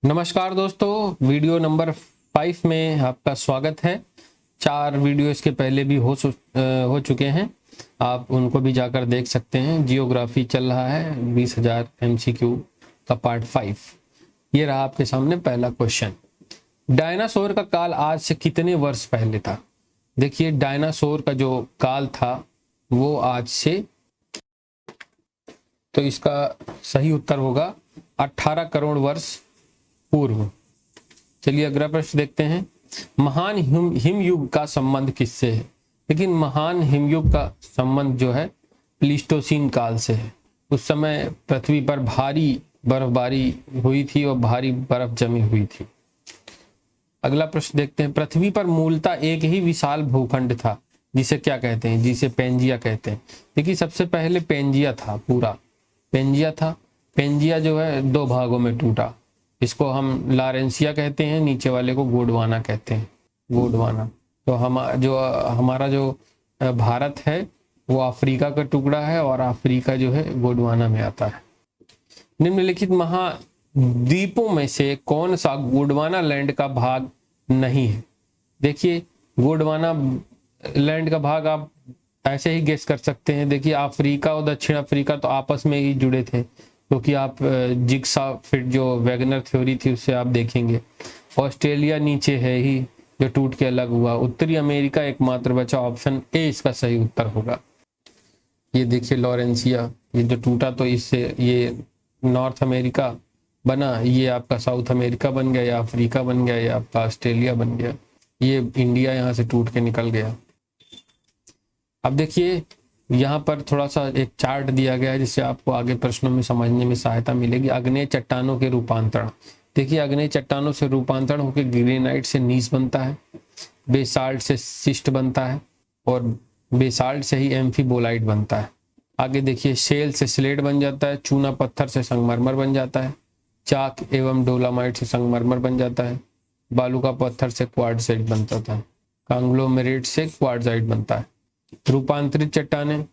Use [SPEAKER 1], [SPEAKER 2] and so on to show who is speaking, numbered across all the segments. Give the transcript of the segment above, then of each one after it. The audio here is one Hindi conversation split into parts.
[SPEAKER 1] नमस्कार दोस्तों, वीडियो नंबर 5 में आपका स्वागत है। 4 वीडियो इसके पहले भी हो चुके हैं, आप उनको भी जाकर देख सकते हैं। जियोग्राफी चल रहा है 20,000 MCQ का पार्ट 5। ये रहा आपके सामने पहला क्वेश्चन। डायनासोर का काल आज से कितने वर्ष पहले था? देखिए, डायनासोर का जो काल था वो आज से, तो इसका सही उत्तर होगा 18 करोड़ वर्ष पूर्व। चलिए अगला प्रश्न देखते हैं। महान हिमयुग का संबंध किससे है? लेकिन महान हिमयुग का संबंध जो है प्लीस्टोसीन काल से है। उस समय पृथ्वी पर भारी बर्फबारी हुई थी और भारी बर्फ जमी हुई थी। अगला प्रश्न देखते हैं। पृथ्वी पर मूलतः एक ही विशाल भूखंड था, जिसे क्या कहते हैं? जिसे पेंजिया कहते हैं। देखिए, सबसे पहले पेंजिया था, पूरा पेंजिया था। पेंजिया जो है 2 भागों में टूटा। इसको हम लारेंसिया कहते हैं, नीचे वाले को गोंडवाना कहते हैं, गोंडवाना। तो हमारा जो भारत है वो अफ्रीका का टुकड़ा है और अफ्रीका जो है गोंडवाना में आता है। निम्नलिखित महाद्वीपों में से कौन सा गोंडवाना लैंड का भाग नहीं है? देखिए, गोंडवाना लैंड का भाग आप ऐसे ही गेस कर सकते हैं। देखिए, अफ्रीका और दक्षिण अफ्रीका तो आपस में ही जुड़े थे, क्योंकि आप जिग्सा फिट जो वैगनर थ्योरी थी उससे आप देखेंगे। ऑस्ट्रेलिया नीचे है ही, जो टूट के अलग हुआ। उत्तरी अमेरिका एकमात्र बचा। ऑप्शन ए इसका सही उत्तर होगा। ये देखिए लॉरेंसिया, ये जो टूटा तो इससे ये नॉर्थ अमेरिका बना, ये आपका साउथ अमेरिका बन गया, या अफ्रीका बन गया, या आपका ऑस्ट्रेलिया बन गया। ये इंडिया यहाँ से टूट के निकल गया। अब देखिए, यहाँ पर थोड़ा सा एक चार्ट दिया गया है जिससे आपको आगे प्रश्नों में समझने में सहायता मिलेगी। अग्नेय चट्टानों के रूपांतरण। देखिए, अग्नेय चट्टानों से रूपांतरण होकर ग्रेनाइट से नीस बनता है, बेसाल्ट से सिस्ट बनता है, और बेसाल्ट से ही एम्फीबोलाइट बनता है। आगे देखिए, शेल से स्लेट बन जाता है, चूना पत्थर से संगमरमर बन जाता है, चाक एवं डोलामाइट से संगमरमर बन जाता है, बालू का पत्थर से क्वार्ट्जाइट बनता था, कांग्लोमेरेट से क्वार्ट्जाइट बनता है। रूपांतरित चट्टानें,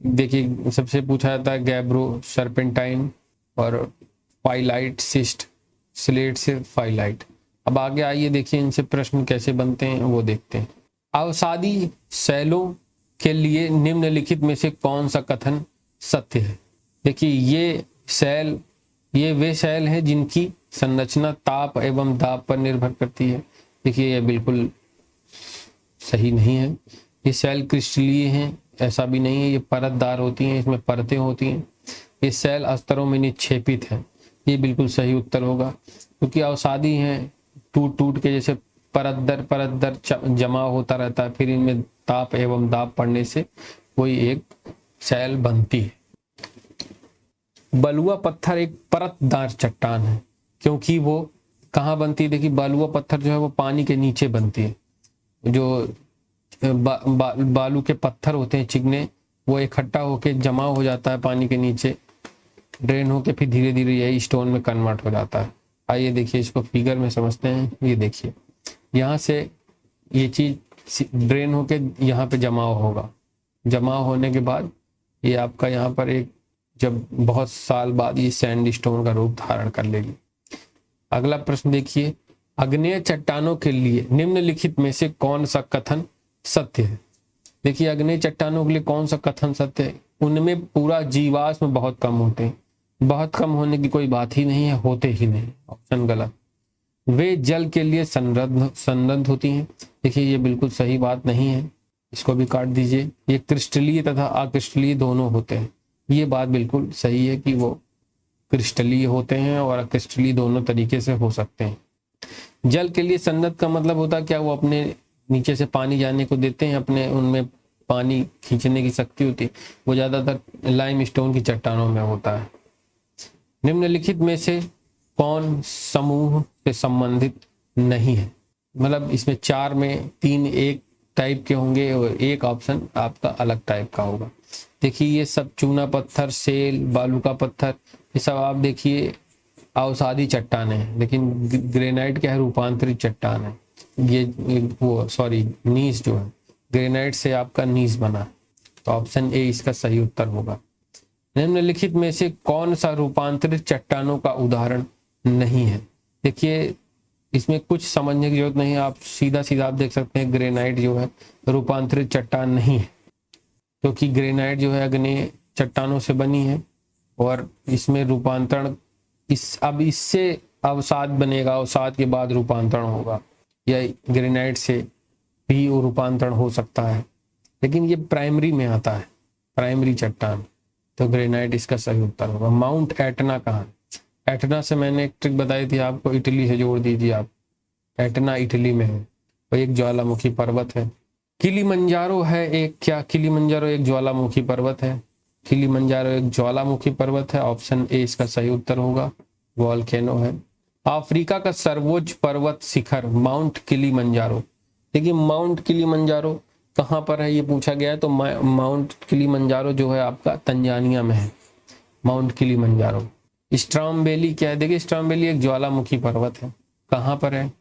[SPEAKER 1] देखिए सबसे पूछा जाता है गैब्रो, सर्पेंटाइन और फाइलाइट सिस्ट, स्लेट से फाइलाइट। अब आगे आइए, देखिए इनसे प्रश्न कैसे बनते हैं वो देखते हैं। अवसादी शैलों के लिए निम्नलिखित में से कौन सा कथन सत्य है? देखिए, ये वे शैल हैं जिनकी संरचना ताप एवं दाब पर निर्भर करती है। देखिए, ये बिल्कुल सही नहीं है। ये शैल क्रिस्टलीय हैं, ऐसा भी नहीं है। ये परतदार होती हैं, इसमें परतें होती हैं। ये शैल स्तरों में निक्षेपित हैं। ये बिल्कुल सही उत्तर होगा, क्योंकि अवसादी हैं, टूट टूट के जैसे परत दर जमा होता रहता है, फिर इनमें ताप एवं दाब पड़ने से कोई एक शैल बनती है। बलुआ पत्थर एक परतदार चट्टान है, क्योंकि वो कहाँ बनती है? देखिए, बलुआ पत्थर जो है वो पानी के नीचे बनती है। जो बालू के पत्थर होते हैं चिकने, वो इकट्ठा होके जमा हो जाता है पानी के नीचे, ड्रेन होके फिर धीरे धीरे यही स्टोन में कन्वर्ट हो जाता है। आइए देखिए, इसको फिगर में समझते हैं। ये देखिए, यहाँ से ये चीज ड्रेन होके यहाँ पे जमा होगा। जमा होने के बाद ये आपका यहाँ पर एक, जब बहुत साल बाद ये सैंड स्टोन का रूप धारण कर लेगी। अगला प्रश्न देखिए। अग्नेय चट्टानों के लिए निम्नलिखित में से कौन सा कथन सत्य है? देखिए, अग्नेय चट्टानों के लिए कौन सा कथन सत्य है? उनमें पूरा जीवाश्म बहुत कम होते हैं। बहुत कम होने की कोई बात ही नहीं है, होते ही नहीं। ऑप्शन गलत। वे जल के लिए संरब्ध होती हैं। देखिए, ये बिल्कुल सही बात नहीं है, इसको भी काट दीजिए। ये क्रिस्टलीय तथा अक्रिस्टलीय दोनों होते हैं। ये बात बिल्कुल सही है कि वो क्रिस्टलीय होते हैं और अक्रिस्टलीय दोनों तरीके से हो सकते हैं। जल के लिए संरब्ध का मतलब होता है क्या? वो अपने नीचे से पानी जाने को देते हैं, अपने उनमें पानी खींचने की शक्ति होती है। वो ज्यादातर लाइम स्टोन की चट्टानों में होता है। निम्नलिखित में से कौन समूह से संबंधित नहीं है? मतलब इसमें 4 में 3 एक टाइप के होंगे और एक ऑप्शन आपका अलग टाइप का होगा। देखिए, ये सब चूना पत्थर, सेल, बालू का पत्थर, ये सब आप देखिए अवसादी चट्टान है। लेकिन ग्रेनाइट क्या है? रूपांतरित चट्टान है। ये नीस जो है, ग्रेनाइट से आपका नीस बना। तो ऑप्शन ए इसका सही उत्तर होगा। निम्नलिखित में से कौन सा रूपांतरित चट्टानों का उदाहरण नहीं है? देखिए इसमें कुछ समझने की जरूरत नहीं है, आप सीधा सीधा आप देख सकते हैं ग्रेनाइट जो है रूपांतरित चट्टान नहीं है, क्योंकि ग्रेनाइट जो है अग्नेय चट्टानों से बनी है और इसमें रूपांतरण अब इससे अवसाद बनेगा, अवसाद के बाद रूपांतरण होगा, या ग्रेनाइट से भी रूपांतरण हो सकता है, लेकिन ये प्राइमरी में आता है, प्राइमरी चट्टान, तो ग्रेनाइट इसका सही उत्तर होगा। माउंट एटना कहाँ है? एटना से मैंने एक ट्रिक बताई थी आपको, इटली से जोड़ दीजिए आप, एटना इटली में है, वो एक ज्वालामुखी पर्वत है। किलिमंजारो है एक, क्या किलिमंजारो एक ज्वालामुखी पर्वत है? किलिमंजारो एक ज्वालामुखी पर्वत है, ऑप्शन ए इसका सही उत्तर होगा, वॉल्केनो है। अफ्रीका का सर्वोच्च पर्वत शिखर माउंट किलिमंजारो, देखिए माउंट किलिमंजारो कहाँ पर है ये पूछा गया है, तो माउंट किलिमंजारो जो है आपका तंजानिया में है, माउंट किलिमंजारो। स्ट्रॉम्बेली क्या है? देखिए स्ट्रॉम्बेली एक ज्वालामुखी पर्वत है, कहाँ पर है?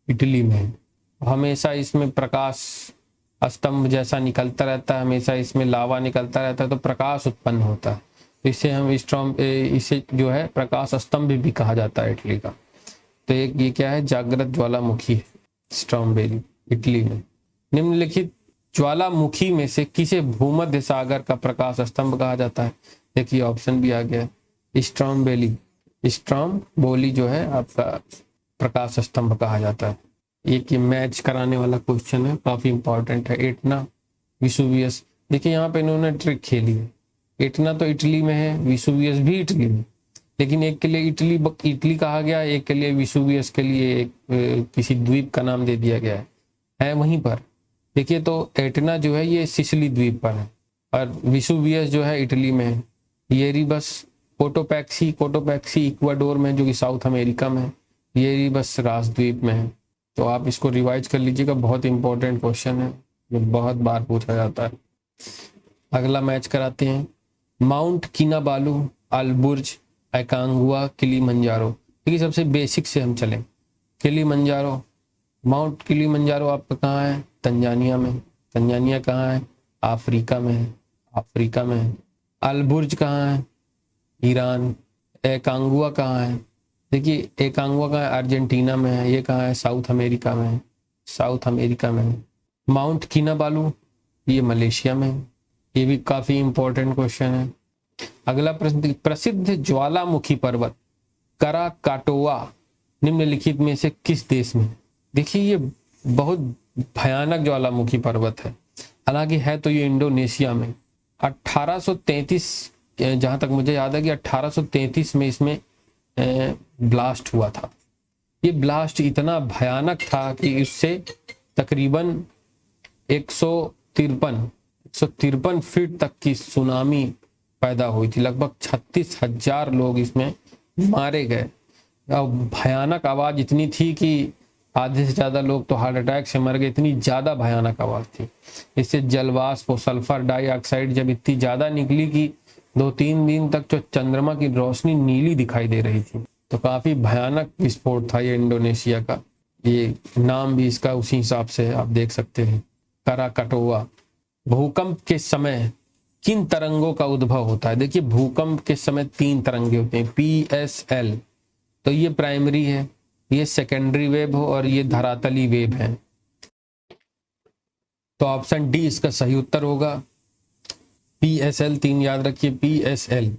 [SPEAKER 1] इटली में है। हमेशा इसमें प्रकाश स्तंभ जैसा निकलता रहता है, हमेशा इसमें लावा निकलता रहता है, तो प्रकाश उत्पन्न होता है, तो इसे हम इसे जो है प्रकाश स्तंभ भी कहा जाता है इटली का। तो एक ये क्या है? जागृत ज्वालामुखी है स्ट्रॉम्बेली, इटली में। निम्नलिखित ज्वालामुखी में से किसे भूमध्य सागर का प्रकाश स्तंभ कहा जाता है? देखिए ऑप्शन भी आ गया, स्ट्रॉम्बेली, स्ट्रॉम्बोली जो है आपका प्रकाश स्तंभ कहा जाता है। एक ये मैच कराने वाला क्वेश्चन है, काफी इंपॉर्टेंट है। एटना, विसुवियस, देखिए यहाँ पे इन्होंने ट्रिक खेली है, एटना तो इटली में है, विसुवियस भी इटली में, लेकिन एक के लिए इटली कहा गया, एक के लिए विसुवियस के लिए एक किसी द्वीप का नाम दे दिया गया है वहीं पर। देखिए तो एटना जो है ये सिसिली द्वीप पर है और विसुवियस जो है इटली में है। येरीबस कोटोपैक्सी इक्वाडोर में, जो कि साउथ अमेरिका में है। येरीबस राजद्वीप में है। तो आप इसको रिवाइज कर लीजिएगा, बहुत इंपॉर्टेंट क्वेश्चन है, जो बहुत बार पूछा जाता है। अगला मैच कराते हैं, माउंट किनाबालू, अल्बुर्ज, एकांगुआ, किलिमंजारो। देखिए सबसे बेसिक से हम चलें, किलिमंजारो, माउंट किलिमंजारो आपका कहाँ है? तंजानिया में। तंजानिया कहाँ है? अफ्रीका में है, अफ्रीका में है। अल्बुर्ज कहाँ है? ईरान। एकांगुआ कहाँ है? देखिए एकांगुआ कहाँ है? अर्जेंटीना में है। ये कहाँ है? साउथ अमेरिका में है, साउथ अमेरिका में है। माउंट किनाबालू ये मलेशिया में है। ये भी काफी इंपॉर्टेंट क्वेश्चन है। अगला प्रश्न, प्रसिद्ध ज्वालामुखी पर्वत कराकाटोआ निम्नलिखित में से किस देश में? देखिए ये बहुत भयानक ज्वालामुखी पर्वत है, हालांकि है तो ये इंडोनेशिया में। 1833, जहां तक मुझे याद है कि 1833 में इसमें ब्लास्ट हुआ था। ये ब्लास्ट इतना भयानक था कि इससे तकरीबन 153 फीट तक की सुनामी पैदा हुई थी। लगभग 36,000 लोग इसमें मारे गए। भयानक आवाज इतनी थी कि आधे से ज्यादा लोग तो हार्ट अटैक से मर गए, इतनी ज्यादा भयानक आवाज थी। इससे जलवाष्प और सल्फर डाइऑक्साइड जब इतनी ज्यादा निकली कि 2-3 दिन तक जो चंद्रमा की रोशनी नीली दिखाई दे रही थी। तो काफी भयानक विस्फोट था ये इंडोनेशिया का। ये नाम भी इसका उसी हिसाब से है, आप देख सकते हैं, कराकाटोआ। भूकंप के समय किन तरंगों का उद्भव होता है? देखिए भूकंप के समय 3 तरंगे होते हैं, PSL, तो ये प्राइमरी है, ये सेकेंडरी वेव हो और ये धरातली वेव है। तो ऑप्शन डी इसका सही उत्तर होगा, PSL। 3 याद रखिए, PSL।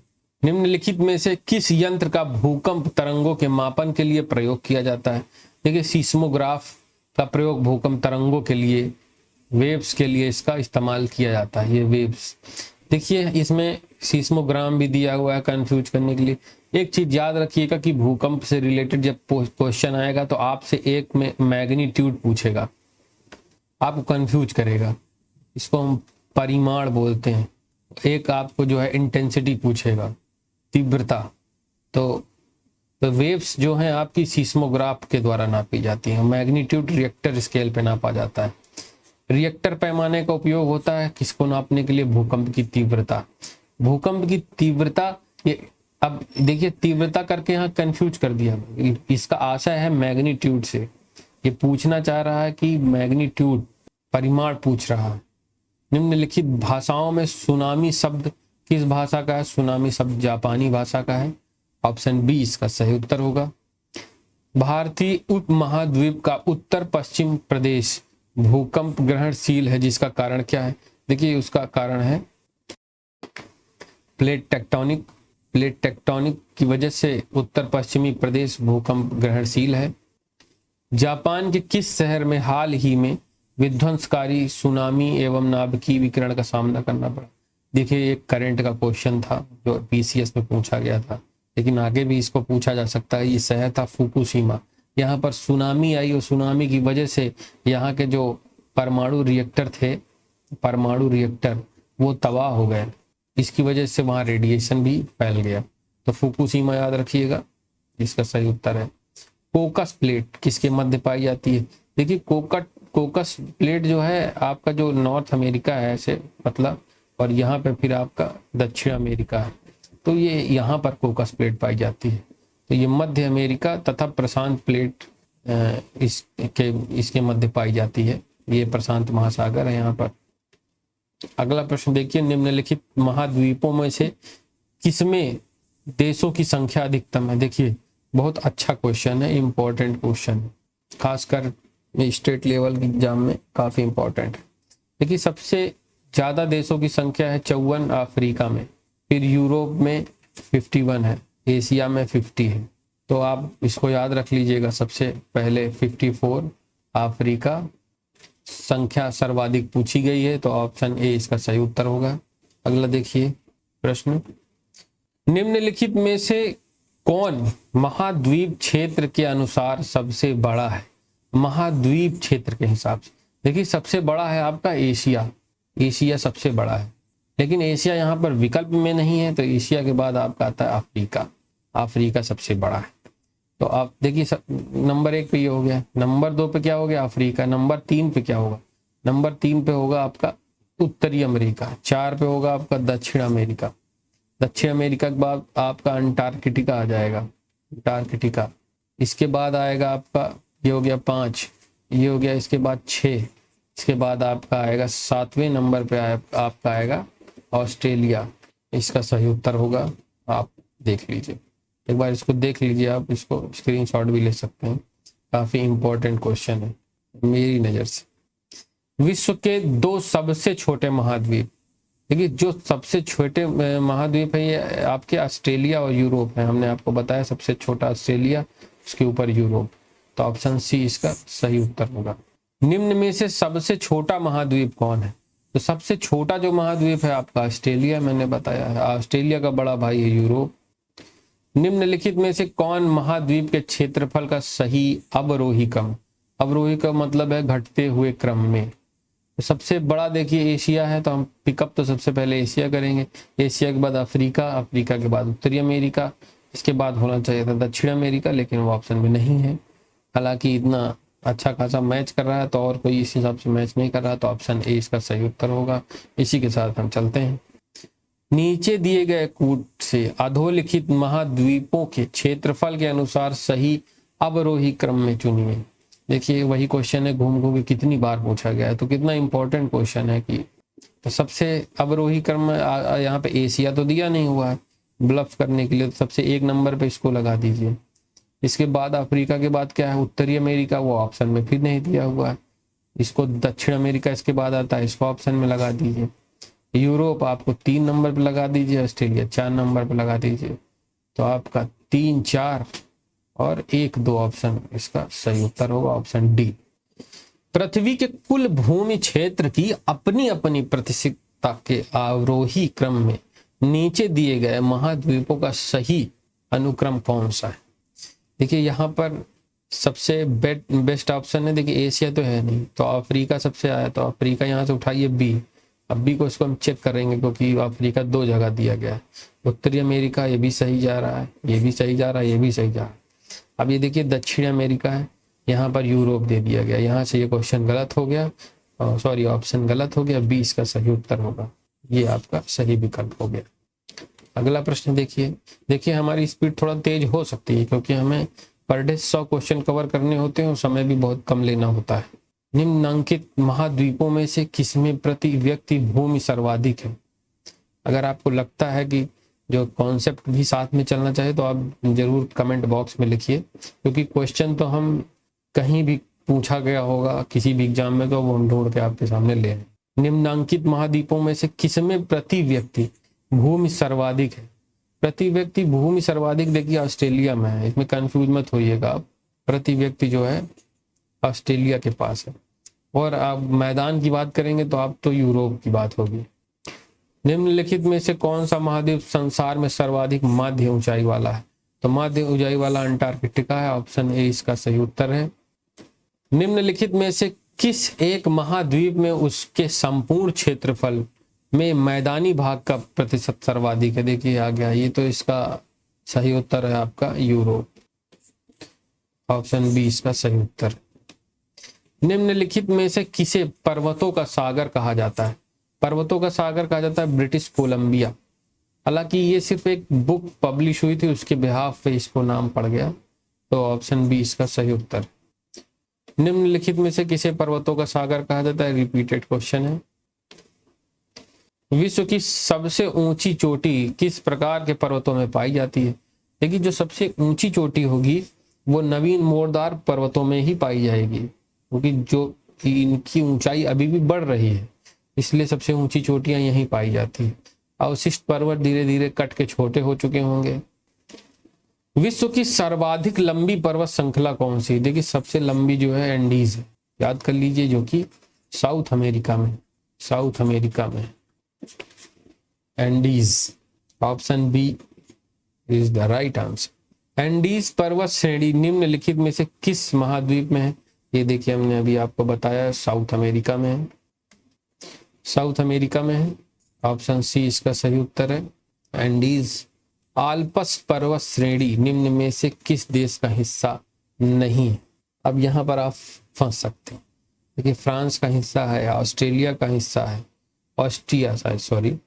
[SPEAKER 1] निम्नलिखित में से किस यंत्र का भूकंप तरंगों के मापन के लिए प्रयोग किया जाता है? देखिए सीस्मोग्राफ का प्रयोग भूकंप तरंगों के लिए, वेव्स के लिए इसका इस्तेमाल किया जाता है। ये वेव्स, देखिए इसमें सीस्मोग्राम भी दिया हुआ है कंफ्यूज करने के लिए। एक चीज याद रखिएगा कि भूकंप से रिलेटेड जब क्वेश्चन आएगा तो आपसे एक में मैग्नीट्यूड पूछेगा, आपको कंफ्यूज करेगा, इसको हम परिमाण बोलते हैं। एक आपको जो है इंटेंसिटी पूछेगा, तीव्रता। तो वेव्स जो हैं आपकी सीस्मोग्राफ के द्वारा नापी जाती हैं, मैग्नीट्यूड रिएक्टर स्केल पे नापा जाता है। रिएक्टर पैमाने का उपयोग होता है किसको नापने के लिए? भूकंप की तीव्रता। भूकंप की तीव्रता, ये अब देखिए तीव्रता करके यहाँ कंफ्यूज कर दिया, इसका आशय है मैग्नीट्यूड से। ये पूछना चाह रहा है कि मैग्नीट्यूड, परिमाण पूछ रहा है। निम्नलिखित भाषाओं में सुनामी शब्द किस भाषा का है? सुनामी शब्द जापानी भाषा का है, ऑप्शन बी इसका सही उत्तर होगा। भारतीय उपमहाद्वीप का उत्तर पश्चिम प्रदेश भूकंप ग्रहणशील है, जिसका कारण क्या है? देखिए उसका कारण है प्लेट टेक्टोनिक। प्लेट टेक्टोनिक की वजह से उत्तर पश्चिमी प्रदेश भूकंप ग्रहणशील है। जापान के किस शहर में हाल ही में विध्वंसकारी सुनामी एवं नाभिकीय विकिरण का सामना करना पड़ा? देखिए एक करंट का क्वेश्चन था जो पीसीएस में पूछा गया था, लेकिन आगे भी इसको पूछा जा सकता है। ये शहर था फुकुशिमा। यहाँ पर सुनामी आई और सुनामी की वजह से यहाँ के जो परमाणु रिएक्टर थे, परमाणु रिएक्टर वो तबाह हो गए। इसकी वजह से वहाँ रेडिएशन भी फैल गया। तो फुकुशिमा याद रखिएगा, इसका सही उत्तर है। कोकस प्लेट किसके मध्य पाई जाती है? देखिए कोकस प्लेट जो है आपका जो नॉर्थ अमेरिका है ऐसे मतलब, और यहाँ पे फिर आपका दक्षिण अमेरिका है। तो ये यहाँ पर कोकस प्लेट पाई जाती है। तो ये मध्य अमेरिका तथा प्रशांत प्लेट इसके मध्य पाई जाती है। ये प्रशांत महासागर है यहाँ पर। अगला प्रश्न देखिए, निम्नलिखित महाद्वीपों में से किसमें देशों की संख्या अधिकतम है? देखिए बहुत अच्छा क्वेश्चन है, इंपॉर्टेंट क्वेश्चन है, खासकर स्टेट लेवल के एग्जाम में काफी इंपॉर्टेंट है। देखिए सबसे ज्यादा देशों की संख्या है 54 अफ्रीका में, फिर यूरोप में 51 है, एशिया में 50 है। तो आप इसको याद रख लीजिएगा, सबसे पहले 54 अफ्रीका संख्या सर्वाधिक पूछी गई है, तो ऑप्शन ए इसका सही उत्तर होगा। अगला देखिए प्रश्न, निम्नलिखित में से कौन महाद्वीप क्षेत्र के अनुसार सबसे बड़ा है? महाद्वीप क्षेत्र के हिसाब से देखिए सबसे बड़ा है आपका एशिया। एशिया सबसे बड़ा है, लेकिन एशिया यहाँ पर विकल्प में नहीं है, तो एशिया के बाद आपका आता है अफ्रीका। अफ्रीका सबसे बड़ा है। तो आप देखिए नंबर 1 पे ये हो गया, नंबर 2 पे क्या हो गया? अफ्रीका। नंबर 3 पे क्या होगा? नंबर 3 पे होगा आपका उत्तरी अमेरिका। 4 पे होगा आपका दक्षिण अमेरिका। दक्षिण अमेरिका के बाद आपका अंटार्कटिका आ जाएगा, अंटार्कटिका। इसके बाद आएगा आपका, ये हो गया 5, ये हो गया इसके बाद 6, इसके बाद आपका आएगा 7वें नंबर पे आपका आएगा ऑस्ट्रेलिया। इसका सही उत्तर होगा, आप देख लीजिए एक बार, इसको देख लीजिए, आप इसको स्क्रीनशॉट भी ले सकते हैं, काफी इंपॉर्टेंट क्वेश्चन है मेरी नजर से। विश्व के 2 सबसे छोटे महाद्वीप, देखिए जो सबसे छोटे महाद्वीप है ये आपके ऑस्ट्रेलिया और यूरोप है। हमने आपको बताया सबसे छोटा ऑस्ट्रेलिया, उसके ऊपर यूरोप। तो ऑप्शन सी इसका सही उत्तर होगा। निम्न में से सबसे छोटा महाद्वीप कौन है? तो सबसे छोटा जो महाद्वीप है आपका ऑस्ट्रेलिया, मैंने बताया है। ऑस्ट्रेलिया का बड़ा भाई है यूरोप। निम्नलिखित में से कौन महाद्वीप के क्षेत्रफल का सही अवरोही क्रम? अवरोही का मतलब है घटते हुए क्रम में। तो सबसे बड़ा देखिए एशिया है, तो हम पिकअप तो सबसे पहले एशिया करेंगे। एशिया के बाद अफ्रीका, अफ्रीका के बाद उत्तरी अमेरिका, इसके बाद होना चाहिए था दक्षिण अमेरिका, लेकिन वो ऑप्शन में नहीं है। हालांकि इतना अच्छा खासा मैच कर रहा है, तो और कोई इस हिसाब से मैच नहीं कर रहा, तो ऑप्शन ए इसका सही उत्तर होगा। इसी के साथ हम चलते हैं। नीचे दिए गए कूट से अधोलिखित महाद्वीपों के क्षेत्रफल के अनुसार सही अवरोही क्रम में चुनिए। देखिए वही क्वेश्चन है, घूम घूम के कितनी बार पूछा गया है, तो कितना इंपॉर्टेंट क्वेश्चन है कि तो सबसे अवरोही क्रम में यहाँ पे एशिया तो दिया नहीं हुआ है ब्लफ करने के लिए, तो सबसे 1 नंबर पे इसको लगा दीजिए। इसके बाद अफ्रीका के बाद क्या है? उत्तरी अमेरिका, वो ऑप्शन में फिर नहीं दिया हुआ है। इसको दक्षिण अमेरिका इसके बाद आता है, इसको ऑप्शन में लगा दीजिए। यूरोप आपको 3 नंबर पे लगा दीजिए, ऑस्ट्रेलिया 4 नंबर पे लगा दीजिए। तो आपका 3, 4 और 1, 2 ऑप्शन इसका सही उत्तर होगा, ऑप्शन डी। पृथ्वी के कुल भूमि क्षेत्र की अपनी अपनी प्रतिशतता के अवरोही क्रम में नीचे दिए गए महाद्वीपों का सही अनुक्रम कौन सा है? देखिए यहाँ पर सबसे बेस्ट ऑप्शन है, देखिए एशिया तो है नहीं, तो अफ्रीका सबसे आया, तो अफ्रीका यहाँ से उठाइए बी। अब बी को इसको हम चेक करेंगे, क्योंकि अफ्रीका 2 जगह दिया गया है। उत्तरी अमेरिका ये भी सही जा रहा है, ये भी सही जा रहा है, ये भी सही जा रहा है। अब ये देखिए दक्षिण अमेरिका है, यहाँ पर यूरोप दे दिया गया, यहाँ से ये क्वेश्चन गलत हो गया, सॉरी ऑप्शन गलत हो गया, बी इसका सही उत्तर होगा। ये आपका सही विकल्प हो गया। अगला प्रश्न देखिए हमारी स्पीड थोड़ा तेज हो सकती है, क्योंकि हमें पर डे 100 क्वेश्चन कवर करने होते हैं और समय भी बहुत कम लेना होता है। निम्नांकित महाद्वीपों में से किसमें प्रति व्यक्ति भूमि सर्वाधिक है? अगर आपको लगता है कि जो कॉन्सेप्ट भी साथ में चलना चाहे तो आप जरूर कमेंट बॉक्स में लिखिए, क्योंकि क्वेश्चन तो हम कहीं भी पूछा गया होगा किसी भी एग्जाम में तो वो हम ढूंढ के आपके सामने ले आए। निम्नांकित महाद्वीपों में से किसमें प्रति व्यक्ति भूमि सर्वाधिक है? प्रति व्यक्ति भूमि सर्वाधिक देखिए ऑस्ट्रेलिया में है, इसमें कंफ्यूज मत होइएगा आप। प्रति व्यक्ति जो है ऑस्ट्रेलिया के पास है। और आप मैदान की बात करेंगे तो आप तो यूरोप की बात होगी। निम्नलिखित में से कौन सा महाद्वीप संसार में सर्वाधिक मध्य ऊंचाई वाला है? तो मध्य ऊंचाई वाला अंटार्कटिका है, ऑप्शन ए इसका सही उत्तर है। निम्नलिखित में से किस एक महाद्वीप में उसके संपूर्ण क्षेत्रफल में मैदानी भाग का प्रतिशत सर्वाधिक है? देखिए आ गया, ये तो इसका सही उत्तर है आपका यूरोप, ऑप्शन बी इसका सही उत्तर। निम्नलिखित में से किसे पर्वतों का सागर कहा जाता है? पर्वतों का सागर कहा जाता है ब्रिटिश कोलंबिया। हालांकि ये सिर्फ एक बुक पब्लिश हुई थी, उसके बिहाफ पे इसको नाम पड़ गया, तो ऑप्शन बी इसका सही उत्तर। निम्नलिखित में से किसे पर्वतों का सागर कहा जाता है? रिपीटेड क्वेश्चन है। विश्व की सबसे ऊंची चोटी किस प्रकार के पर्वतों में पाई जाती है? देखिए जो सबसे ऊंची चोटी होगी वो नवीन मोरदार पर्वतों में ही पाई जाएगी, क्योंकि जो इनकी ऊंचाई अभी भी बढ़ रही है, इसलिए सबसे ऊंची चोटियां यहीं पाई जाती है। अवशिष्ट पर्वत धीरे धीरे कट के छोटे हो चुके होंगे। विश्व की सर्वाधिक लंबी पर्वत श्रृंखला कौन सी? देखिए सबसे लंबी जो है एंडीज है, याद कर लीजिए, जो कि साउथ अमेरिका में, साउथ अमेरिका में Andes, option B is the right answer. Andes पर्वत श्रेणी निम्नलिखित में से किस महाद्वीप में है? ये देखिए हमने अभी आपको बताया साउथ अमेरिका में है, साउथ अमेरिका में है, ऑप्शन सी इसका सही उत्तर है एंडीज। आल्प्स पर्वत श्रेणी निम्न में से किस देश का हिस्सा नहीं है? अब यहाँ पर आप फंस सकते हैं। देखिए फ्रांस का हिस्सा है, ऑस्ट्रेलिया का हिस्सा है, ऑस्ट्रिया सॉरी,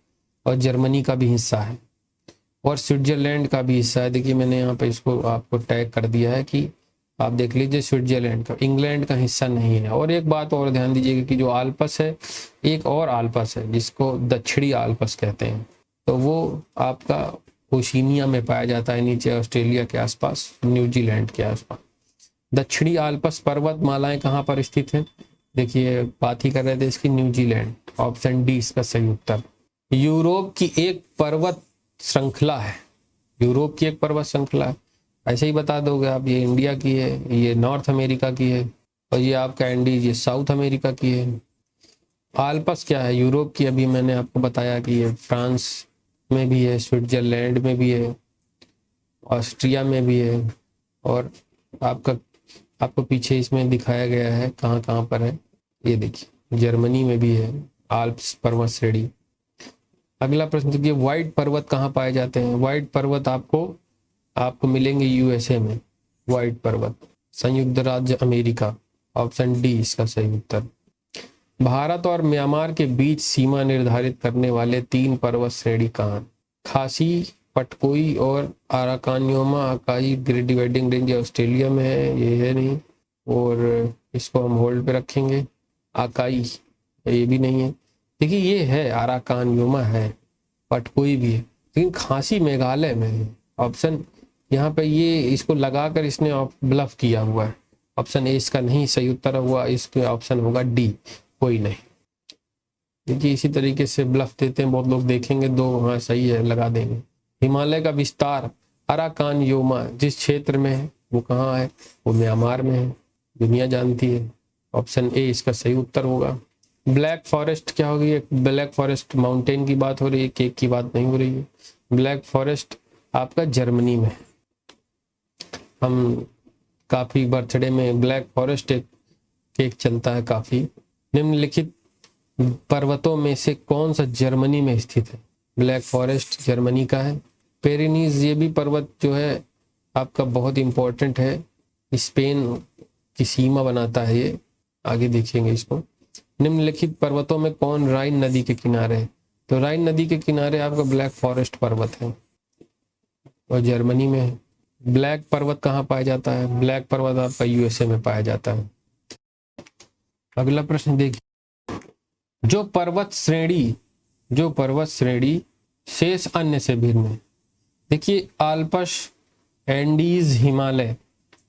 [SPEAKER 1] और जर्मनी का भी हिस्सा है, और स्विट्जरलैंड का भी हिस्सा है। देखिए मैंने यहाँ पे इसको आपको टैग कर दिया है कि आप देख लीजिए स्विट्जरलैंड का, इंग्लैंड का हिस्सा नहीं है। और एक बात और ध्यान दीजिएगा कि जो आल्प्स है, एक और आल्प्स है जिसको दक्षिणी आल्प्स कहते हैं, तो वो आपका ओशिनिया में पाया जाता है, नीचे ऑस्ट्रेलिया के आसपास, न्यूजीलैंड के आसपास। दक्षिणी आल्प्स पर्वतमालाएं कहाँ पर स्थित हैं? देखिए बात ही कर रहे थे इसकी, न्यूजीलैंड, ऑप्शन डी इसका सही उत्तर। यूरोप की एक पर्वत श्रृंखला है, यूरोप की एक पर्वत श्रृंखला है, ऐसे ही बता दोगे आप, ये इंडिया की है, ये नॉर्थ अमेरिका की है, और ये आपका एंडीज ये साउथ अमेरिका की है। आल्प्स क्या है? यूरोप की, अभी मैंने आपको बताया कि ये फ्रांस में भी है, स्विट्जरलैंड में भी है, ऑस्ट्रिया में भी है, और आपको पीछे इसमें दिखाया गया है कहाँ कहाँ पर है, ये देखिए जर्मनी में भी है आल्प्स पर्वत श्रेणी। अगला प्रश्न देखिए, व्हाइट पर्वत कहाँ पाए जाते हैं? व्हाइट पर्वत आपको मिलेंगे यूएसए में, व्हाइट पर्वत, संयुक्त राज्य अमेरिका, ऑप्शन डी इसका सही उत्तर। भारत और म्यांमार के बीच सीमा निर्धारित करने वाले 3 पर्वत श्रेणी कहाँ? खासी, पटकोई और आराकानियोमा अकाई ग्रेट डिवाइडिंग रेंज ऑस्ट्रेलिया में है, ये है नहीं, और इसको हम होल्ड पे रखेंगे। अकाई ये भी नहीं है। देखिए ये है आराकानियोमा है, पटकोई भी है, लेकिन खासी मेघालय में है। ऑप्शन यहाँ पे ये इसको लगाकर इसने ब्लफ किया हुआ है, ऑप्शन ए इसका नहीं सही उत्तर हुआ, इसका ऑप्शन होगा डी, कोई नहीं। देखिए इसी तरीके से ब्लफ देते हैं बहुत लोग, देखेंगे 2 हाँ सही है लगा देंगे। हिमालय का विस्तार अराकानयोमा जिस क्षेत्र में है वो कहाँ है? वो म्यांमार में है, दुनिया जानती है, ऑप्शन ए इसका सही उत्तर होगा। ब्लैक फॉरेस्ट क्या होगी? ब्लैक फॉरेस्ट माउंटेन की बात हो रही है, केक की बात नहीं हो रही है। ब्लैक फॉरेस्ट आपका जर्मनी में है। हम काफी बर्थडे में ब्लैक फॉरेस्ट एक केक चलता है काफी। निम्नलिखित पर्वतों में से कौन सा जर्मनी में स्थित है? ब्लैक फॉरेस्ट जर्मनी का है। पेरिनीज ये भी पर्वत जो है आपका बहुत इंपॉर्टेंट है, स्पेन की सीमा बनाता है ये, आगे देखेंगे इसको। निम्नलिखित पर्वतों में कौन राइन नदी के किनारे है? तो राइन नदी के किनारे आपका ब्लैक फॉरेस्ट पर्वत है और जर्मनी में है। ब्लैक पर्वत कहाँ पाया जाता है? ब्लैक पर्वत आपका यूएसए में पाया जाता है। अगला प्रश्न देखिए, जो पर्वत श्रेणी शेष अन्य से भिन्न है, देखिए आल्पस, एंडीज, हिमालय।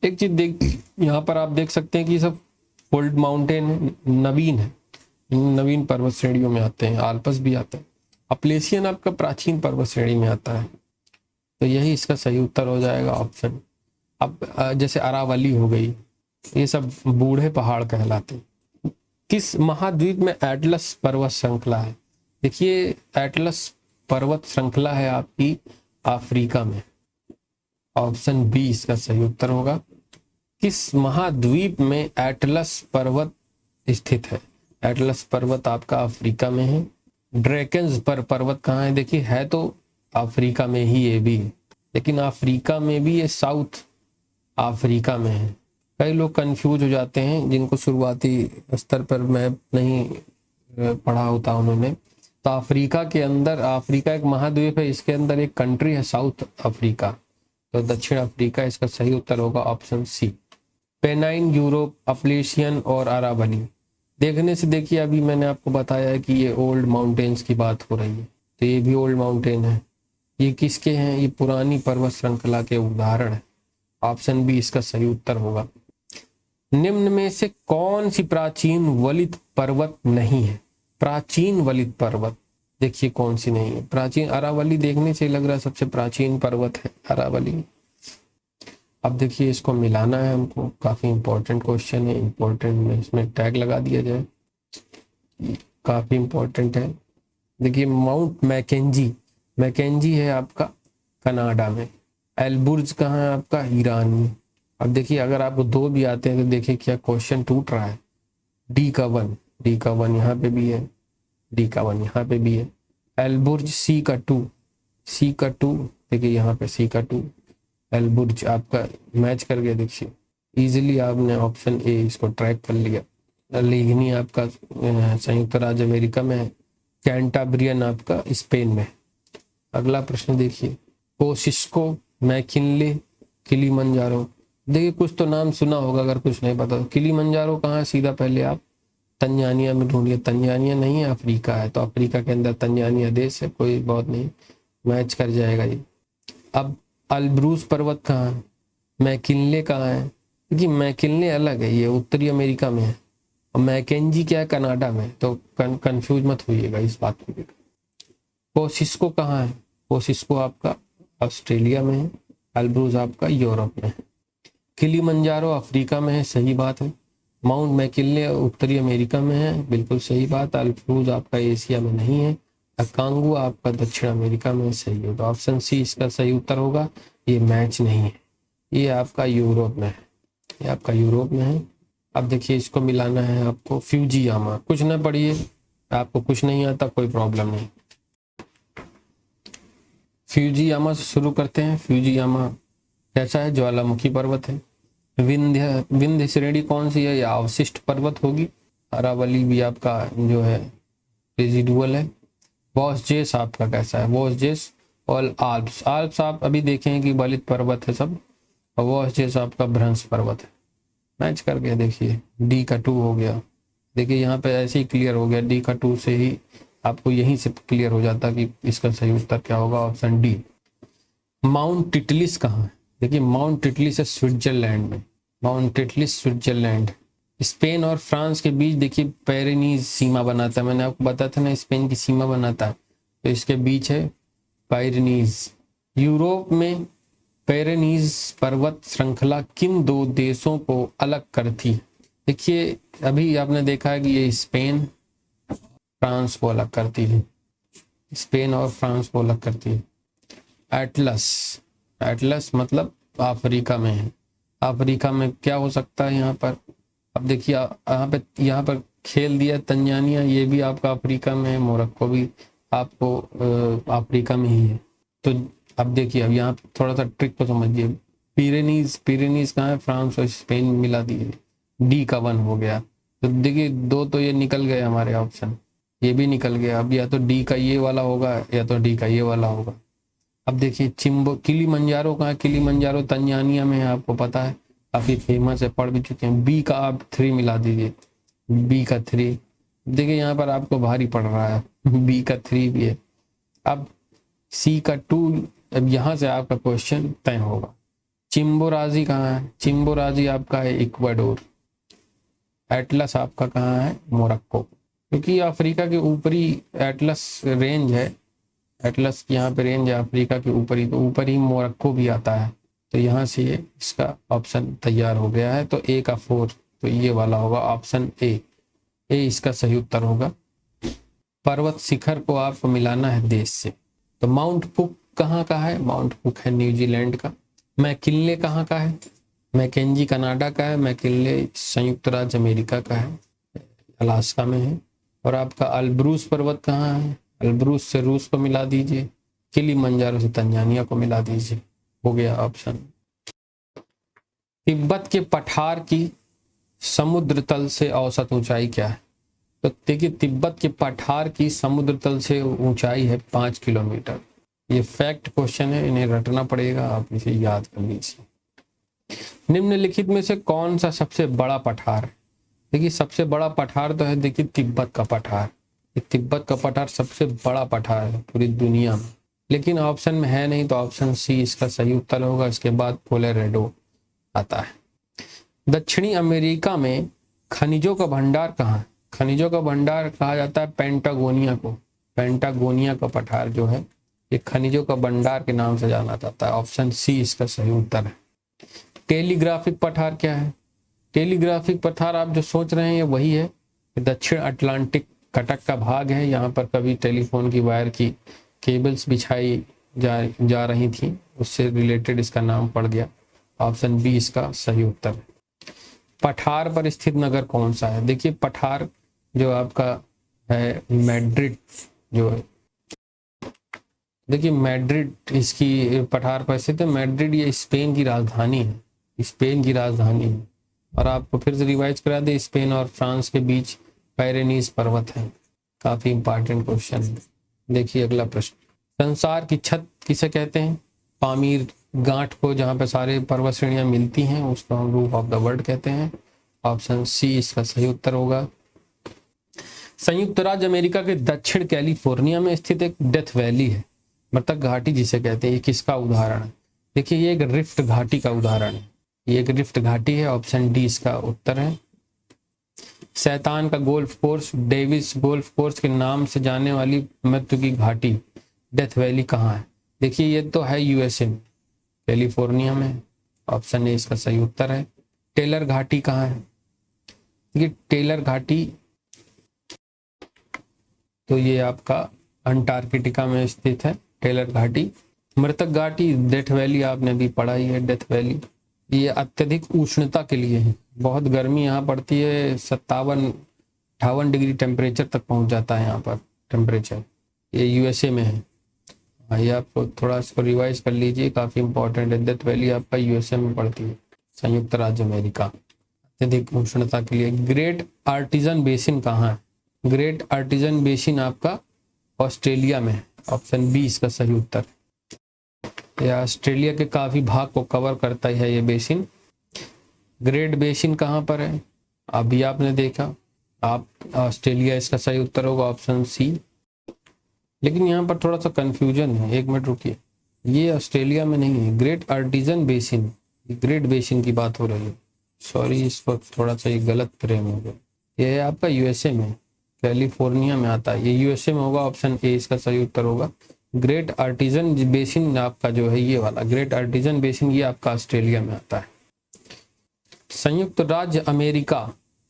[SPEAKER 1] एक चीज देख, यहाँ पर आप देख सकते हैं कि सब ओल्ड माउंटेन है, नवीन है, नवीन पर्वत श्रेणियों में आते हैं। आल्पस भी आता है। अपलेशियन आपका प्राचीन पर्वत श्रेणी में आता है, तो यही इसका सही उत्तर हो जाएगा ऑप्शन। अब जैसे अरावली हो गई, ये सब बूढ़े पहाड़ कहलाते हैं। किस महाद्वीप में एटलस पर्वत श्रृंखला है? देखिए एटलस पर्वत श्रृंखला है आपकी अफ्रीका में। ऑप्शन बी इसका सही उत्तर होगा। किस महाद्वीप में एटलस पर्वत स्थित है? एटलस पर्वत आपका अफ्रीका में है। ड्रैकेंस पर पर्वत कहाँ है? देखिए है तो अफ्रीका में ही ये भी है, लेकिन अफ्रीका में भी ये साउथ अफ्रीका में है। कई लोग कंफ्यूज हो जाते हैं जिनको शुरुआती स्तर पर मैप नहीं पढ़ा होता उन्होंने। तो अफ्रीका के अंदर, अफ्रीका एक महाद्वीप है, इसके अंदर एक कंट्री है साउथ अफ्रीका, तो दक्षिण अफ्रीका इसका सही उत्तर होगा option C. Pennine, Europe, Appalachian और अरावली। देखने से देखिए अभी मैंने आपको बताया है कि ये ओल्ड माउंटेन्स की बात हो रही है, तो ये भी ओल्ड माउंटेन है। ये किसके हैं? ये पुरानी पर्वत श्रृंखला के उदाहरण है। ऑप्शन बी इसका सही उत्तर होगा। निम्न में से कौन सी प्राचीन वलित पर्वत नहीं है? प्राचीन वलित पर्वत देखिए कौन सी नहीं है? प्राचीन अरावली देखने से लग रहा है सबसे प्राचीन पर्वत है अरावली। अब देखिए इसको मिलाना है हमको, काफी इंपॉर्टेंट क्वेश्चन है, इंपॉर्टेंट में इसमें टैग लगा दिया जाए, काफी इंपॉर्टेंट है। देखिए माउंट मैकेंजी, मैकेंजी है आपका कनाडा में। एल्बुर्ज कहाँ है आपका? ईरान में। अब देखिए अगर आपको दो भी आते हैं तो देखिए क्या क्वेश्चन टूट रहा है। डी का वन यहाँ पे भी है, डी का वन यहाँ पे भी है। एल्बुर्ज सी का टू, देखिए यहाँ पे सी का 2 एल्बुर्ज आपका मैच कर गया। देखिए इजीली आपने ऑप्शन ए इसको ट्रैक कर लिया। लेगनी आपका संयुक्त राज्य अमेरिका में है। कैंटाब्रियन आपका स्पेन में। अगला प्रश्न देखिए, कोसिस्को, मैकिनले, किलीमंजारो। देखिए कुछ तो नाम सुना होगा, अगर कुछ नहीं पता तो। किलीमंजारो कहाँ है? सीधा पहले आप तंजानिया में ढूंढिए। तंजानिया नहीं है, अफ्रीका है, तो अफ्रीका के अंदर तंजानिया देश है, कोई बहुत नहीं, मैच कर जाएगा ये। अब अल्ब्रूज पर्वत कहाँ है? मैकिनले कहाँ है? क्योंकि मैकिनले अलग है, ये उत्तरी अमेरिका में है, और मैकेंजी क्या है? कनाडा में। तो कंफ्यूज मत होइएगा इस बात को लेकर। कोसिस्को कहाँ है? कोसिस्को आपका ऑस्ट्रेलिया में है। अल्ब्रूज आपका यूरोप में है। किलीमंजारो अफ्रीका में है, सही बात है। माउंट मैकिनले उत्तरी अमेरिका में है, बिल्कुल सही बात। अल्ब्रूज आपका एशिया में नहीं है। अकांगू आपका दक्षिण अमेरिका में, सही होगा। ऑप्शन सी इसका सही उत्तर होगा। ये मैच नहीं है, ये आपका यूरोप में है, ये आपका यूरोप में है। अब देखिए इसको मिलाना है आपको। फ्यूजियामा, कुछ ना पढ़िए, आपको कुछ नहीं आता कोई प्रॉब्लम नहीं। फ्यूजियामा से शुरू करते हैं। फ्यूजियामा कैसा है? ज्वालामुखी पर्वत है। विंध्य श्रेणी कौन सी है? या अवशिष्ट पर्वत होगी। अरावली भी आपका जो है रेजिडुअल है। वॉसजेस आपका कैसा है? वॉसजेस और आल्प्स आप अभी देखें कि बलित पर्वत है सब, और वॉसजेस आपका भ्रंश पर्वत है। मैच कर गया। देखिए डी का 2 हो गया। देखिए यहाँ पे ऐसे ही क्लियर हो गया, डी का 2 से ही आपको यहीं से क्लियर हो जाता कि इसका सही उत्तर क्या होगा, ऑप्शन डी। माउंट टिटलिस कहाँ है? देखिए माउंट टिटलिस है स्विट्जरलैंड में। Mount Titlis Switzerland. स्पेन और फ्रांस के बीच देखिए पेरेनीज सीमा बनाता है, मैंने आपको बताया था ना, स्पेन की सीमा बनाता है, तो इसके बीच है पायरेनीज। यूरोप में पेरेनीज पर्वत श्रृंखला किन दो देशों को अलग करती है? देखिए अभी आपने देखा है कि ये स्पेन फ्रांस को अलग करती है, स्पेन और फ्रांस को अलग करती है। एटलस मतलब अफ्रीका में है। अफ्रीका में क्या हो सकता है यहाँ पर? अब देखिए यहाँ पर खेल दिया तंजानिया, ये भी आपका अफ्रीका में है। मोरक्को भी आपको अफ्रीका में ही है। तो अब देखिए अब यहाँ थोड़ा सा ट्रिक को समझिए। पिरेनीज कहाँ है? फ्रांस और स्पेन मिला दिए, डी का 1 हो गया। तो देखिए 2 तो ये निकल गए हमारे ऑप्शन, ये भी निकल गया। अब या तो डी का ये वाला होगा या तो डी का ये वाला होगा। अब देखिए किलीमंजारो कहाँ? किलीमंजारो तंजानिया में है, आपको पता है, काफी फेमस है, पढ़ भी चुके हैं। बी का आप 3 मिला दीजिए, बी का 3। देखिए यहाँ पर आपको भारी पड़ रहा है, बी का 3 भी है। अब सी का 2 अब यहाँ से आपका क्वेश्चन तय होगा। चिम्बोराजी कहाँ है? चिम्बोराजी आपका है इक्वाडोर। एटलस आपका कहाँ है? मोरक्को। क्योंकि अफ्रीका के ऊपरी एटलस रेंज है, एटलस की यहाँ पे रेंज है अफ्रीका के ऊपरी, तो ऊपर ही मोरक्को भी आता है। तो यहाँ से ये इसका ऑप्शन तैयार हो गया है। तो ए का 4, तो ये वाला होगा ऑप्शन ए इसका सही उत्तर होगा। पर्वत शिखर को आपको मिलाना है देश से। तो माउंट कुक कहाँ का है? माउंट कुक है न्यूजीलैंड का। मैकिन्ले कहाँ का है? मैकेंजी कनाडा का है। मैकिन्ले संयुक्त राज्य अमेरिका का है, अलास्का में है। और आपका अल्ब्रूस पर्वत कहाँ है? अल्ब्रूस से रूस को मिला दीजिए, किलिमंजारो से तंजानिया को मिला दीजिए, हो गया ऑप्शन। तिब्बत के पठार की समुद्र तल से औसत ऊंचाई क्या है? तो देखिए, तिब्बत के पठार की समुद्र तल से ऊंचाई है 5 किलोमीटर। ये फैक्ट क्वेश्चन है, इन्हें रटना पड़ेगा, आप इसे याद कर लीजिए। निम्नलिखित में से कौन सा सबसे बड़ा पठार है? देखिए, सबसे बड़ा पठार तो है, देखिए तिब्बत का पठार। तिब्बत का पठार सबसे बड़ा पठार है पूरी दुनिया में, लेकिन ऑप्शन में है नहीं, तो ऑप्शन सी इसका सही उत्तर होगा। इसके बाद कोलोराडो आता है। दक्षिणी अमेरिका में खनिजों का भंडार कहाँ है? खनिजों का भंडार कहा जाता है पेंटागोनिया को। पेंटागोनिया का पठार जो है ये खनिजों का भंडार के नाम से जाना जाता है। ऑप्शन सी इसका सही उत्तर है। टेलीग्राफिक पठार क्या है? टेलीग्राफिक पठार आप जो सोच रहे हैं ये वही है, दक्षिण अटलांटिक कटक का भाग है। यहाँ पर कभी टेलीफोन की वायर की केबल्स बिछाई जा रही थी, उससे रिलेटेड इसका नाम पड़ गया। ऑप्शन बी इसका सही उत्तर है। पठार पर स्थित नगर कौन सा है? देखिए, पठार जो आपका है मैड्रिड जो है, देखिए मैड्रिड इसकी पठार पर स्थित है। मैड्रिड ये स्पेन की राजधानी है, स्पेन की राजधानी है। और आपको फिर से रिवाइज करा दे, स्पेन और फ्रांस के बीच पैरेनीज पर्वत है। काफी इंपॉर्टेंट क्वेश्चन है। देखिए अगला प्रश्न, संसार की छत किसे कहते हैं? पामीर गांठ को, जहाँ पे सारे पर्वत श्रेणियां मिलती हैं, उसको हम रूफ ऑफ द वर्ल्ड कहते हैं। ऑप्शन सी इसका सही उत्तर होगा। संयुक्त राज्य अमेरिका के दक्षिण कैलिफोर्निया में स्थित एक डेथ वैली है, मृतक घाटी जिसे कहते हैं, ये किसका उदाहरण है? देखिए, ये एक रिफ्ट घाटी का उदाहरण है, ये एक रिफ्ट घाटी है। ऑप्शन डी इसका उत्तर है। शैतान का golf course, Davis golf course के नाम से जाने वाली मृत्यु की घाटी डेथ वैली कहाँ है? देखिए, ये तो है यूएसए में, कैलिफोर्निया में। ऑप्शन ए इसका सही उत्तर है। टेलर घाटी कहाँ है? ये टेलर घाटी तो ये आपका अंटार्कटिका में स्थित है, टेलर घाटी। मृतक घाटी डेथ वैली आपने भी पढ़ा ही है, डेथ वैली। ये अत्यधिक उष्णता के लिए है, बहुत गर्मी यहाँ पड़ती है, 57-58 डिग्री टेम्परेचर तक पहुँच जाता है यहाँ पर टेम्परेचर। ये यूएसए में है। ये आपको थोड़ा इसको रिवाइज कर लीजिए, काफ़ी इंपॉर्टेंट है। डेथ वैली आपका यूएसए में पड़ती है, संयुक्त राज्य अमेरिका, अत्यधिक उष्णता के लिए। ग्रेट आर्टिजन बेसिन कहाँ है? ग्रेट आर्टिजन बेसिन आपका ऑस्ट्रेलिया में है। ऑप्शन बी इसका सही उत्तर। यह ऑस्ट्रेलिया के काफ़ी भाग को कवर करता है ये बेसिन। ग्रेट बेसिन कहाँ पर है? अभी आपने देखा, आप ऑस्ट्रेलिया इसका सही उत्तर होगा, ऑप्शन सी। लेकिन यहाँ पर थोड़ा सा कंफ्यूजन है, एक मिनट रुकिए, ये ऑस्ट्रेलिया में नहीं है। Great artesian basin, great basin की बात हो रही है, सॉरी, इस वक्त थोड़ा सा ये गलत फ्रेम हो गया। ये है आपका यूएसए में, कैलिफोर्निया में आता है, ये यूएसए में होगा। ऑप्शन ए इसका सही उत्तर होगा। ग्रेट आर्टिजन बेसिन आपका जो है ये वाला ग्रेट आर्टिजन बेसिन, ये आपका ऑस्ट्रेलिया में आता है। संयुक्त राज्य अमेरिका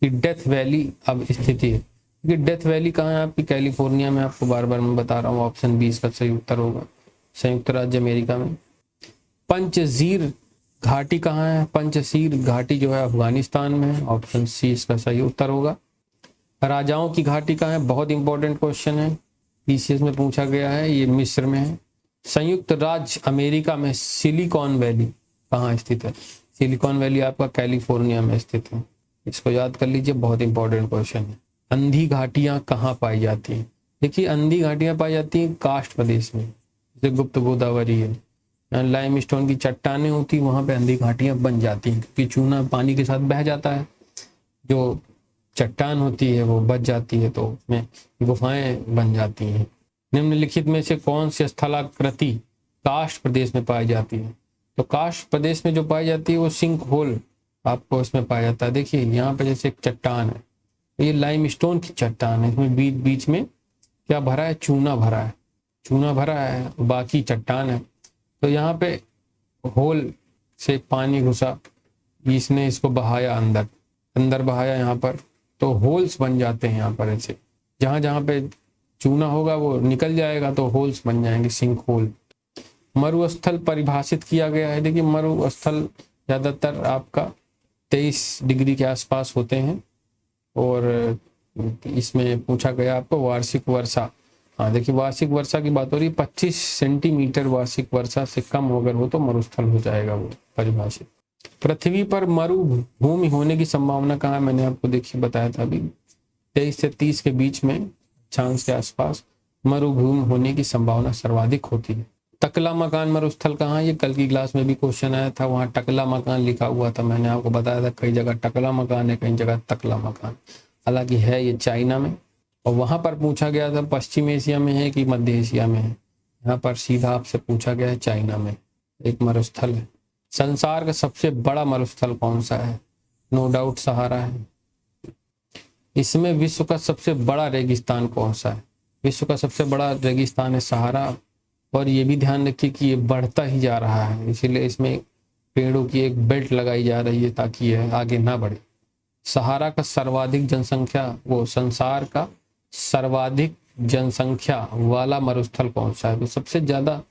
[SPEAKER 1] की डेथ वैली अब स्थिति है, कि डेथ वैली कहाँ है आपकी? कैलिफोर्निया में, आपको बार बार मैं बता रहा हूँ। ऑप्शन बी इसका सही उत्तर होगा, संयुक्त राज्य अमेरिका में। पंचजीर घाटी कहाँ है? पंचशीर घाटी जो है अफगानिस्तान में है। ऑप्शन सी इसका सही उत्तर होगा। राजाओं की घाटी कहाँ है? बहुत इंपॉर्टेंट क्वेश्चन है, पीसीएस में पूछा गया है, ये मिस्र में है। संयुक्त राज्य अमेरिका में सिलिकॉन वैली कहाँ स्थित है? सिलिकॉन वैली आपका कैलिफोर्निया में स्थित है, इसको याद कर लीजिए, बहुत इंपॉर्टेंट क्वेश्चन है। अंधी घाटियां कहाँ पाई जाती हैं? देखिए, अंधी घाटियां पाई जाती हैं कास्ट प्रदेश में, जैसे गुप्त गोदावरी है, यहाँ लाइमस्टोन की चट्टानें होती, वहाँ पे अंधी घाटियां बन जाती हैं, क्योंकि चूना पानी के साथ बह जाता है, जो चट्टान होती है वो बच जाती है, तो उसमें गुफाएं बन जाती हैं। निम्नलिखित में से कौन सी स्थलाकृति काष्ठ प्रदेश में पाई जाती है। तो काष्ठ प्रदेश में जो पाई जाती है वो सिंक होल आपको इसमें पाया जाता है। देखिए यहाँ पे जैसे एक चट्टान है, ये लाइमस्टोन की चट्टान है, इसमें बीच बीच में क्या भरा है, चूना भरा है, चूना भरा है, बाकी चट्टान है। तो यहाँ पे होल से पानी घुसा, इसने इसको बहाया अंदर, अंदर बहाया यहाँ पर, तो होल्स बन जाते हैं यहाँ पर। ऐसे जहाँ जहाँ पे चूना होगा वो निकल जाएगा तो होल्स बन जाएंगे, सिंक होल। मरुस्थल परिभाषित किया गया है। देखिए मरुस्थल ज़्यादातर आपका 23 डिग्री के आसपास होते हैं, और इसमें पूछा गया आपको वार्षिक वर्षा। हाँ देखिए वार्षिक वर्षा की बात हो रही है, 25 सेंटीमीटर वार्षिक वर्षा से कम अगर हो तो मरुस्थल हो जाएगा वो परिभाषित। पृथ्वी पर मरुभूमि होने की संभावना कहाँ है, मैंने आपको देखिए बताया था अभी, 23 से 30 के बीच में चांस के आसपास मरुभूमि होने की संभावना सर्वाधिक होती है। टकला मकान मरुस्थल कहाँ है, ये कल की क्लास में भी क्वेश्चन आया था, वहाँ टकला मकान लिखा हुआ था, मैंने आपको बताया था कई जगह टकला मकान है, कई जगह तकला मकान। हालांकि है ये चाइना में, और वहाँ पर पूछा गया था पश्चिम एशिया में है कि मध्य एशिया में है, यहाँ पर सीधा आपसे पूछा गया है चाइना में एक मरुस्थल है। संसार का सबसे बड़ा मरुस्थल कौन सा है, नो डाउट सहारा है। इसमें विश्व का सबसे बड़ा रेगिस्तान कौन सा है, विश्व का सबसे बड़ा रेगिस्तान है सहारा, और ये भी ध्यान रखिए कि ये बढ़ता ही जा रहा है, इसीलिए इसमें पेड़ों की एक बेल्ट लगाई जा रही है ताकि यह आगे ना बढ़े। सहारा का सर्वाधिक जनसंख्या, वो संसार का सर्वाधिक जनसंख्या वाला मरुस्थल कौन सा है, तो सबसे ज्यादा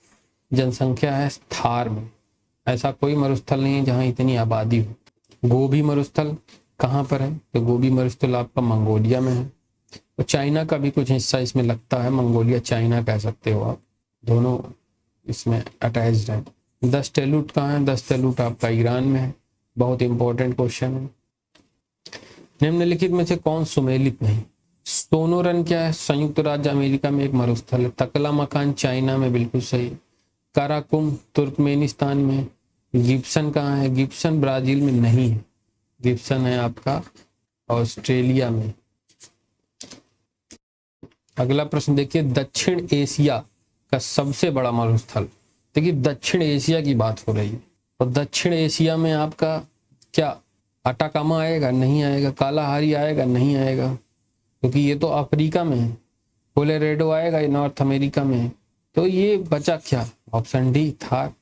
[SPEAKER 1] जनसंख्या है थार में, ऐसा कोई मरुस्थल नहीं है जहाँ इतनी आबादी हो। गोबी मरुस्थल कहाँ पर है, तो गोबी मरुस्थल आपका मंगोलिया में है, और चाइना का भी कुछ हिस्सा इसमें लगता है, मंगोलिया चाइना कह सकते हो आप, दोनों इसमें अटैच्ड है। 10 तेलुट कहाँ है, 10 तेलुट आपका ईरान में है, बहुत इंपॉर्टेंट क्वेश्चन है। निम्नलिखित में से कौन सुमेलित नहीं, सोनोरन क्या है, संयुक्त राज्य अमेरिका में एक मरुस्थल है। तकला मकान चाइना में, बिल्कुल सही। काराकुम तुर्कमेनिस्तान में। गिब्सन कहाँ है, गिब्सन ब्राजील में नहीं है, गिब्सन है आपका ऑस्ट्रेलिया में। अगला प्रश्न देखिए, दक्षिण एशिया का सबसे बड़ा मरुस्थल। देखिए दक्षिण एशिया की बात हो रही है, और दक्षिण एशिया में आपका क्या अटाकामा आएगा, नहीं आएगा। कालाहारी आएगा, नहीं आएगा, क्योंकि ये तो अफ्रीका में है। कोलोराडो आएगा, ये नॉर्थ अमेरिका में है। तो ये बचा क्या, ऑप्शन डी थार।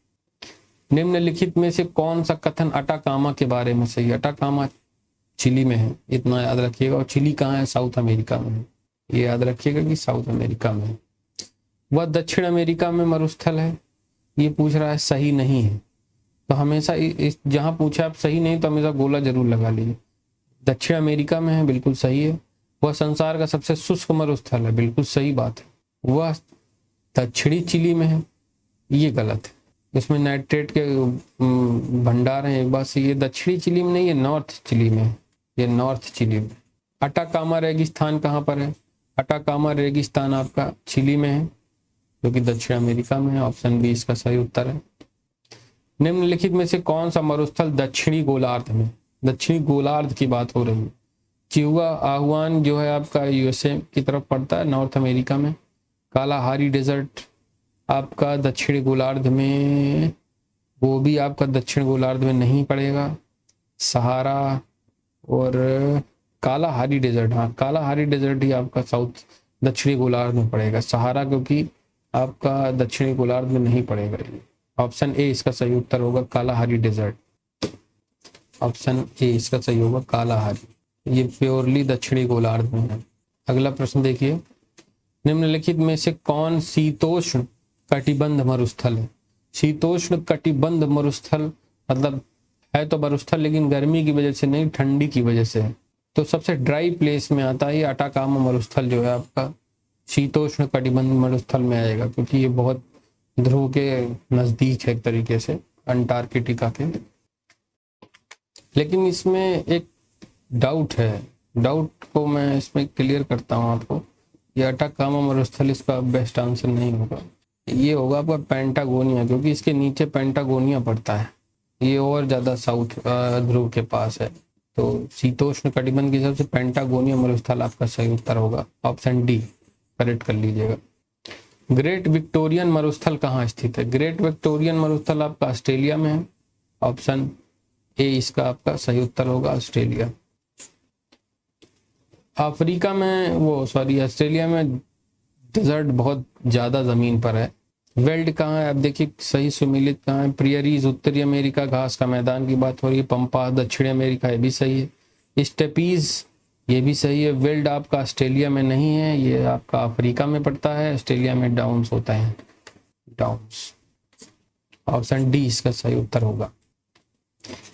[SPEAKER 1] निम्नलिखित में से कौन सा कथन अटाकामा के बारे में सही है। अटाकामा चिली में है, इतना याद रखिएगा। और चिली कहाँ है, साउथ अमेरिका में है, ये याद रखिएगा कि साउथ अमेरिका में है। वह दक्षिण अमेरिका में मरुस्थल है, ये पूछ रहा है, सही नहीं है। तो हमेशा इस जहाँ पूछा आप सही नहीं तो हमेशा गोला जरूर लगा लीजिए। दक्षिण अमेरिका में है, बिल्कुल सही है। वह संसार का सबसे शुष्क मरुस्थल है, बिल्कुल सही बात है। वह दक्षिणी चिली में है, ये गलत है, इसमें नाइट्रेट के भंडार हैं। एक बात से ये दक्षिणी चिली में नहीं, ये नॉर्थ चिली में है, ये नॉर्थ चिली में। अटाकामा रेगिस्तान कहाँ पर है, अटाकामा रेगिस्तान आपका चिली में है, जो कि दक्षिण अमेरिका में है। ऑप्शन बी इसका सही उत्तर है। निम्नलिखित में से कौन सा मरुस्थल दक्षिणी गोलार्ध में, दक्षिणी गोलार्ध की बात हो रही है। चिहुआ आह्वान जो है आपका यूएसए की तरफ पड़ता है, नॉर्थ अमेरिका में। कालाहारी डेजर्ट आपका दक्षिणी गोलार्ध में, वो भी आपका दक्षिण गोलार्ध में नहीं पड़ेगा। सहारा और कालाहारी डेजर्ट, हाँ कालाहारी डेजर्ट ही आपका साउथ दक्षिणी गोलार्ध में पड़ेगा। सहारा क्योंकि आपका दक्षिणी गोलार्ध में नहीं पड़ेगा। ऑप्शन ए इसका सही उत्तर होगा, कालाहारी डेजर्ट। ऑप्शन ए इसका सही होगा, कालाहारी, ये प्योरली दक्षिणी गोलार्ध में है। अगला प्रश्न देखिए, निम्नलिखित में से कौन शीतोष्ण कटिबंध मरुस्थल है। शीतोष्ण कटिबंध मरुस्थल मतलब है तो मरुस्थल, लेकिन गर्मी की वजह से नहीं, ठंडी की वजह से है। तो सबसे ड्राई प्लेस में आता है ये अटाकामा मरुस्थल जो है आपका शीतोष्ण कटिबंध मरुस्थल में आएगा, क्योंकि ये बहुत ध्रुव के नजदीक है एक तरीके से, अंटार्कटिका के। लेकिन इसमें एक डाउट है, डाउट को मैं इसमें क्लियर करता हूँ आपको। ये अटाकामा मरुस्थल इसका बेस्ट आंसर नहीं होगा, ये होगा आपका पेंटागोनिया, क्योंकि इसके नीचे पेंटागोनिया पड़ता है, ये और ज़्यादा साउथ ध्रुव के पास है। तो शीतोष्ण कटिबंध के हिसाब से पेंटागोनिया मरुस्थल आपका सही उत्तर होगा। ऑप्शन डी करेक्ट कर लीजिएगा। ग्रेट विक्टोरियन मरुस्थल कहाँ स्थित है? ग्रेट विक्टोरियन मरुस्थल आपका ऑस्ट्रेलिया में है। ऑप्शन ए इसका आपका सही उत्तर होगा, ऑस्ट्रेलिया। अफ्रीका में ऑस्ट्रेलिया में डेजर्ट बहुत ज़्यादा ज़मीन पर है। वेल्ड कहाँ है? अब देखिए सही सुमिलित कहाँ है? प्रियरीज उत्तरी अमेरिका, घास का मैदान की बात हो रही है। पंपा दक्षिण अमेरिका, ये भी सही है। स्टेपीज ये भी सही है। वेल्ड आपका ऑस्ट्रेलिया में नहीं है, ये आपका अफ्रीका में पड़ता है। ऑस्ट्रेलिया में डाउन्स होता है, डाउन्स। ऑप्शन डी इसका सही उत्तर होगा।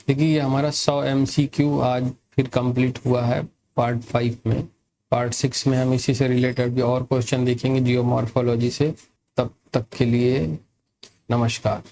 [SPEAKER 1] देखिए ये हमारा 100 MCQ आज फिर कंप्लीट हुआ है पार्ट 5 में। पार्ट 6 में हम इसी से रिलेटेड भी और क्वेश्चन देखेंगे जियोमॉर्फोलॉजी से। तब तक के लिए नमस्कार।